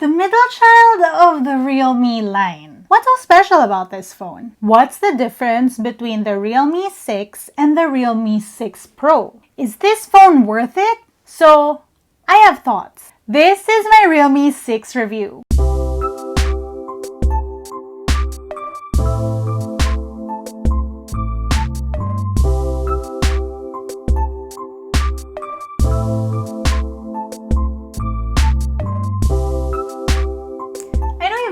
the middle child of the Realme line. What's so special about this phone? What's the difference between the Realme 6 and the Realme 6 Pro? Is this phone worth it? So, I have thoughts. This is my Realme 6 review.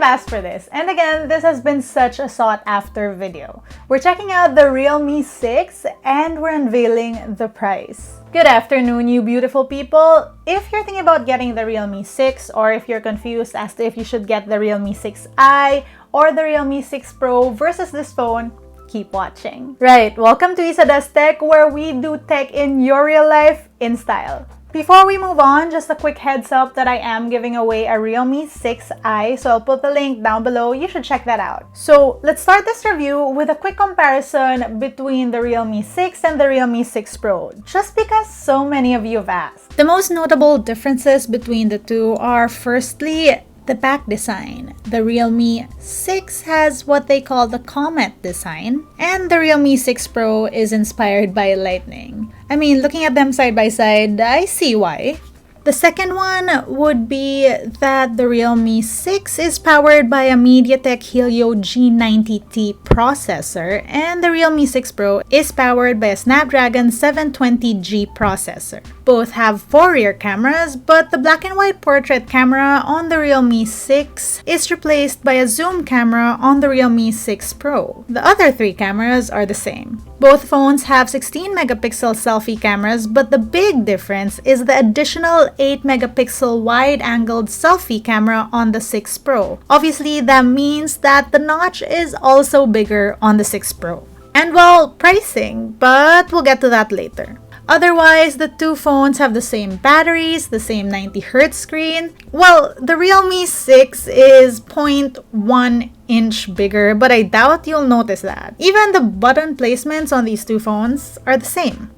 Asked for this, and again, this has been such a sought after video. We're checking out the Realme 6 and we're unveiling the price. Good afternoon, you beautiful people. If you're thinking about getting the Realme 6, or if you're confused as to if you should get the Realme 6i or the Realme 6 Pro versus this phone, keep watching. Right, welcome to LAZADA's Tech, where we do tech in your real life in style. Before we move on, just a quick heads up that I am giving away a Realme 6i, so I'll put the link down below. You should check that out. So let's start this review with a quick comparison between the Realme 6 and the Realme 6 Pro, just because so many of you have asked. The most notable differences between the two are, firstly, the back design. The Realme 6 has what they call the Comet design, and the Realme 6 Pro is inspired by lightning. I mean, looking at them side by side, I see why. The second one would be that the Realme 6 is powered by a MediaTek Helio G90T processor, and the Realme 6 Pro is powered by a Snapdragon 720G processor. Both have 4 rear cameras, but the black and white portrait camera on the Realme 6 is replaced by a zoom camera on the Realme 6 Pro. The other 3 cameras are the same. Both phones have 16 megapixel selfie cameras, but the big difference is the additional 8 megapixel wide-angled selfie camera on the 6 Pro. Obviously, that means that the notch is also bigger on the 6 Pro. And well, pricing, but we'll get to that later. Otherwise, the two phones have the same batteries, the same 90Hz screen. Well, the Realme 6 is 0.1 inch bigger, but I doubt you'll notice that. Even the button placements on these two phones are the same.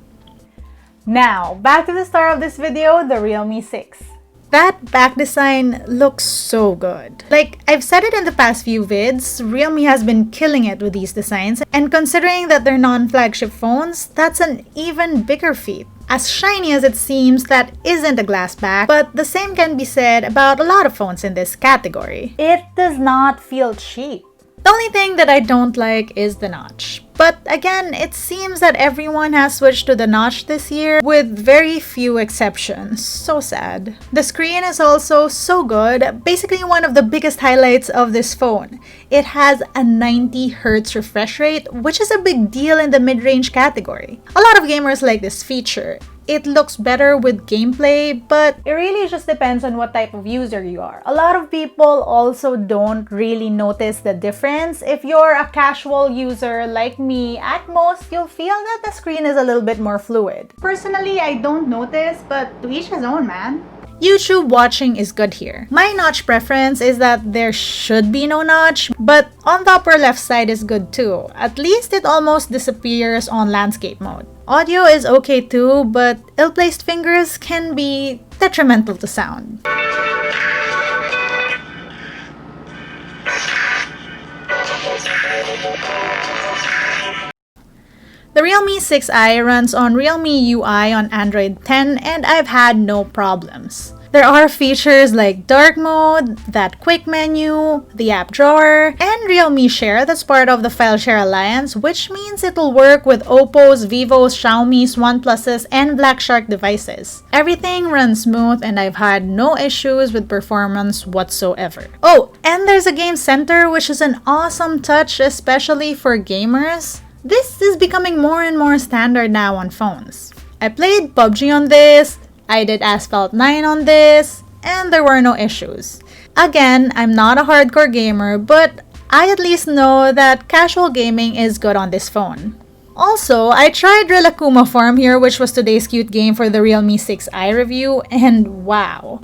Now, back to the star of this video, the Realme 6. That back design looks so good. Like, I've said it in the past few vids, Realme has been killing it with these designs, and considering that they're non-flagship phones, that's an even bigger feat. As shiny as it seems, that isn't a glass back, but the same can be said about a lot of phones in this category. It does not feel cheap. The only thing that I don't like is the notch. But again, it seems that everyone has switched to the notch this year, with very few exceptions. So sad. The screen is also so good, basically one of the biggest highlights of this phone. It has a 90Hz refresh rate, which is a big deal in the mid-range category. A lot of gamers like this feature. It looks better with gameplay, but it really just depends on what type of user you are. A lot of people also don't really notice the difference. If you're a casual user like me, at most, you'll feel that the screen is a little bit more fluid. Personally, I don't notice, but to each his own, man. YouTube watching is good here. My notch preference is that there should be no notch, but on the upper left side is good too. At least it almost disappears on landscape mode. Audio is okay too, but ill-placed fingers can be detrimental to sound. The Realme 6i runs on Realme UI on Android 10, and I've had no problems. There are features like dark mode, that quick menu, the app drawer, and Realme Share that's part of the File Share Alliance, which means it'll work with Oppo's, Vivo's, Xiaomi's, OnePlus's, and Black Shark devices. Everything runs smooth, and I've had no issues with performance whatsoever. Oh, and there's a game center, which is an awesome touch, especially for gamers. This is becoming more and more standard now on phones. I played PUBG on this, I did Asphalt 9 on this, and there were no issues. Again, I'm not a hardcore gamer, but I at least know that casual gaming is good on this phone. Also, I tried Rilakkuma Farm here, which was today's cute game for the Realme 6i review, and wow!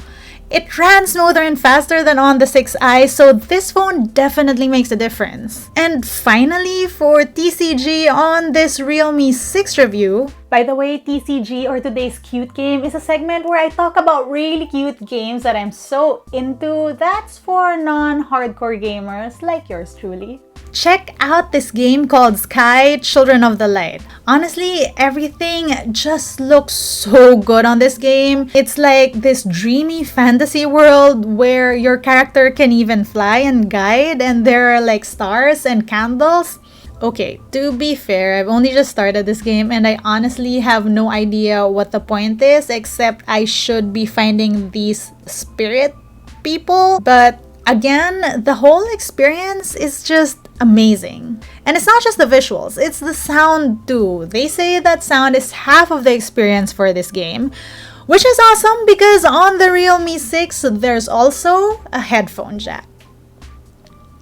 It ran smoother and faster than on the 6i, so this phone definitely makes a difference. And finally, for TCG on this Realme 6 review. By the way, TCG or Today's Cute Game is a segment where I talk about really cute games that I'm so into. That's for non-hardcore gamers like yours truly. Check out this game called Sky Children of the Light. Honestly, everything just looks so good on this game. It's like this dreamy fantasy world where your character can even fly and guide, and there are like stars and candles. Okay, to be fair, I've only just started this game and I honestly have no idea what the point is, except I should be finding these spirit people. But again, the whole experience is just amazing. And it's not just the visuals, it's the sound too. They say that sound is half of the experience for this game, which is awesome because on the Realme 6, there's also a headphone jack.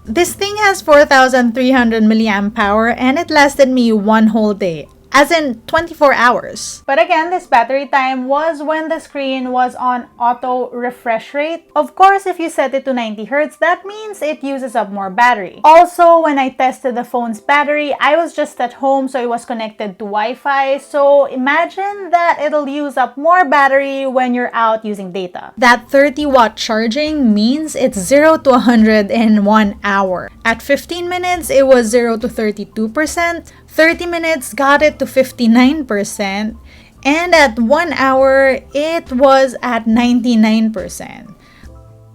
This thing has 4,300 milliamp power and it lasted me one whole day. As in 24 hours. But again, this battery time was when the screen was on auto refresh rate. Of course, if you set it to 90 Hz, that means it uses up more battery. Also, when I tested the phone's battery, I was just at home, so it was connected to Wi-Fi. So imagine that it'll use up more battery when you're out using data. That 30-watt charging means it's 0 to 100 in 1 hour. At 15 minutes, it was 0 to 32%. 30 minutes got it to 59%, and at 1 hour, it was at 99%.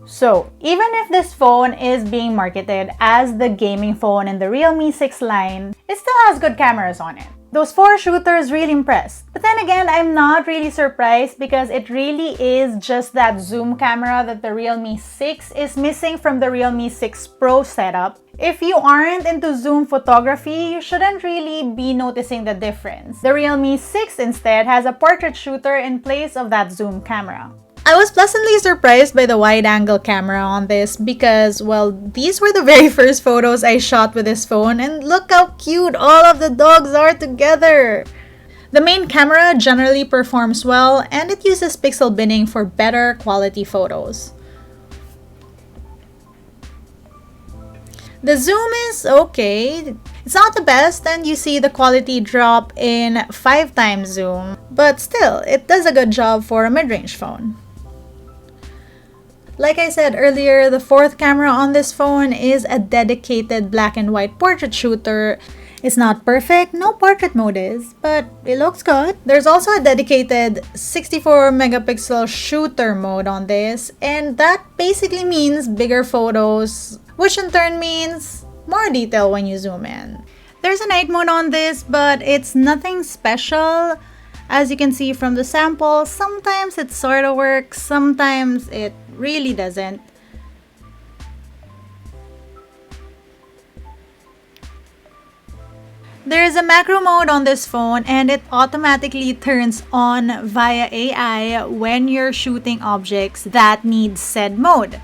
So, even if this phone is being marketed as the gaming phone in the Realme 6 line, it still has good cameras on it. Those 4 shooters really impressed. But then again, I'm not really surprised because it really is just that zoom camera that the Realme 6 is missing from the Realme 6 Pro setup. If you aren't into zoom photography, you shouldn't really be noticing the difference. The Realme 6 instead has a portrait shooter in place of that zoom camera. I was pleasantly surprised by the wide-angle camera on this because, well, these were the very first photos I shot with this phone, and look how cute all of the dogs are together! The main camera generally performs well, and it uses pixel binning for better quality photos. The zoom is okay. It's not the best, and you see the quality drop in 5 times zoom, but still, it does a good job for a mid-range phone. Like I said earlier, the 4th camera on this phone is a dedicated black and white portrait shooter. It's not perfect, no portrait mode is, but it looks good. There's also a dedicated 64 megapixel shooter mode on this, and that basically means bigger photos, which in turn means more detail when you zoom in. There's a night mode on this, but it's nothing special. As you can see from the sample, sometimes it sort of works, sometimes it really doesn't. There is a macro mode on this phone and it automatically turns on via AI when you're shooting objects that need said mode.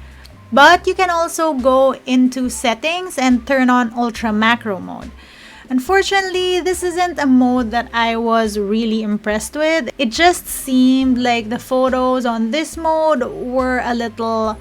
But you can also go into settings and turn on ultra macro mode. Unfortunately, this isn't a mode that I was really impressed with. It just seemed like the photos on this mode were a little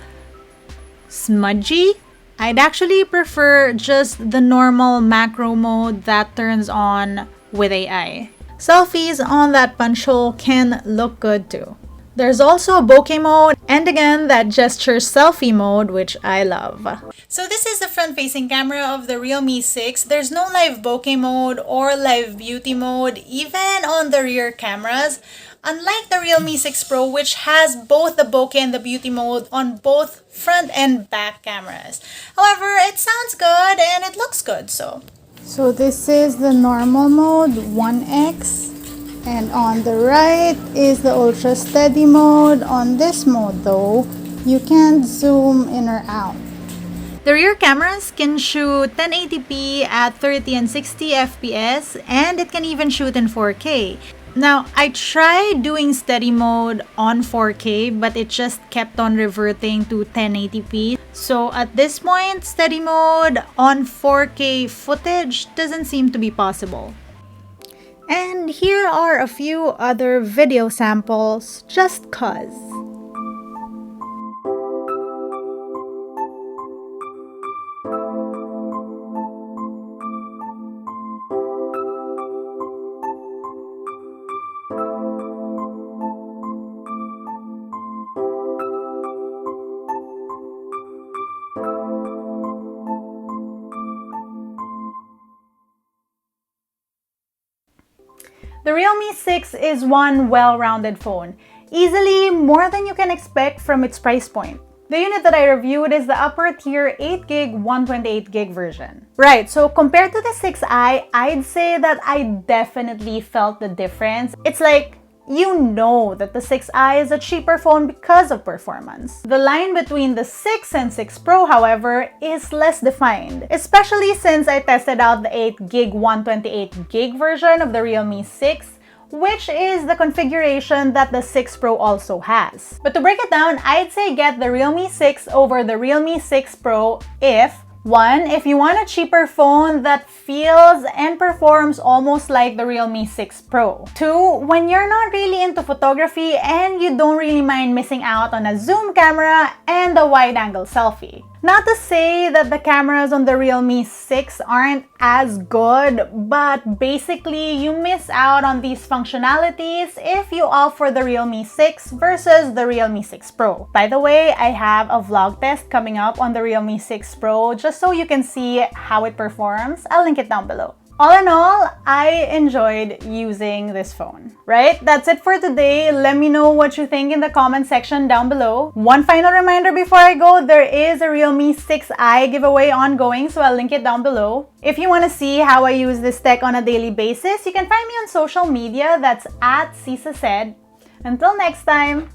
smudgy. I'd actually prefer just the normal macro mode that turns on with AI. Selfies on that punch hole can look good too. There's also a bokeh mode, and again, that gesture selfie mode, which I love. So this is the front-facing camera of the Realme 6. There's no live bokeh mode or live beauty mode, even on the rear cameras. Unlike the Realme 6 Pro, which has both the bokeh and the beauty mode on both front and back cameras. However, it sounds good and it looks good, so this is the normal mode, 1x. And on the right is the ultra steady mode. On this mode though, you can't zoom in or out. The rear cameras can shoot 1080p at 30 and 60 FPS, and it can even shoot in 4K. Now, I tried doing steady mode on 4K, but it just kept on reverting to 1080p. So at this point, steady mode on 4K footage doesn't seem to be possible. And here are a few other video samples, just cuz. The Realme 6 is one well-rounded phone, easily more than you can expect from its price point. The unit that I reviewed is the upper tier 8GB 128GB version. Right, so compared to the 6i, I'd say that I definitely felt the difference. It's like, you know that the 6i is a cheaper phone because of performance. The line between the 6 and 6 Pro, however, is less defined, especially since I tested out the 8GB 128GB version of the Realme 6, which is the configuration that the 6 Pro also has. But to break it down, I'd say get the Realme 6 over the Realme 6 Pro if you want a cheaper phone that feels and performs almost like the Realme 6 Pro. 2, when you're not really into photography and you don't really mind missing out on a zoom camera and a wide-angle selfie. Not to say that the cameras on the Realme 6 aren't as good, but basically you miss out on these functionalities if you opt for the Realme 6 versus the Realme 6 Pro. By the way, I have a vlog test coming up on the Realme 6 Pro just so you can see how it performs. I'll link it down below. All in all, I enjoyed using this phone. Right? That's it for today. Let me know what you think in the comment section down below. One final reminder before I go, there is a Realme 6i giveaway ongoing, so I'll link it down below. If you want to see how I use this tech on a daily basis, you can find me on social media. That's @CisaSaid. Until next time!